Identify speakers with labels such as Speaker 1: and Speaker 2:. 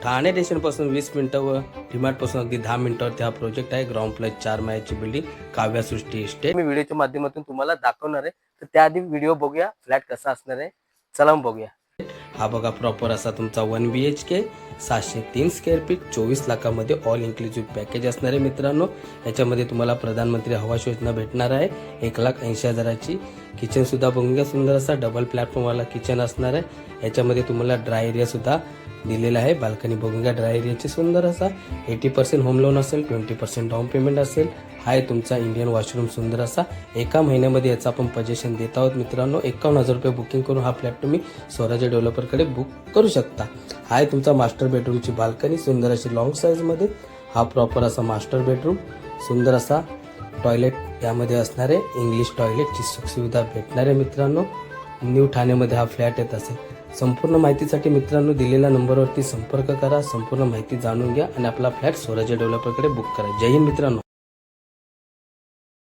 Speaker 1: ठाणे स्टेशनपासून 20 मिनिटं व डीमार्टपासून अगदी 10 मिनिटावरती हा प्रोजेक्ट आहे. ग्राउंड प्लस 4 माळ्याची बिल्डिंग काव्यासृष्टी इस्टेट. मी व्हिडिओच्या माध्यमातून तुम्हाला दाखवणार आहे. तर त्याआधी व्हिडिओ बघूया फ्लॅट कसा असणार आहे. चला मग बघूया. हा बघा प्रॉपर असा तुमचा 1 BHK 703 स्क्वेअर फीट 24 लाखामध्ये ऑल इन्क्लुसिव्ह पॅकेज असणार आहे मित्रांनो. याच्यामध्ये तुम्हाला प्रधानमंत्री आवास योजना भेटणार आहे 1,80,000ची. किचन सुद्धा बघून घ्या, सुंदर असा डबल प्लॅटफॉर्मवाला किचन असणार आहे. याच्यामध्ये तुम्हाला ड्राय एरिया सुद्धा दिलेला आहे. बाल्कनी बघून घ्या, ड्राय एरियाची सुंदर असा 80% होम लोन असेल, 20% डाऊन पेमेंट असेल. हा आहे तुमचा इंडियन वॉशरूम सुंदर असा. एका महिन्यामध्ये याचा आपण पोझिशन देत आहोत मित्रांनो. 51,000 रुपये बुकिंग करून हा फ्लॅट तुम्ही स्वराज्य डेव्हलपरकडे बुक करू शकता. हा आहे तुमचा मास्टर बेडरूमची बाल्कनी सुंदर अशी लॉंग साईजमध्ये. हा प्रॉपर असा मास्टर बेडरूम, सुंदर असा टॉयलेट यामध्ये असणार आहे. इंग्लिश टॉयलेटची सुखसुविधा भेटणार आहे मित्रांनो. न्यू ठाण्यामध्ये हा फ्लॅट येत असेल. संपूर्ण माहितीसाठी मित्रांनो दिलेल्या नंबरवरती संपर्क करा, संपूर्ण माहिती जाणून घ्या आणि आपला फ्लॅट स्वराज्य डेव्हलपरकडे बुक करा. जय हिंद मित्रांनो.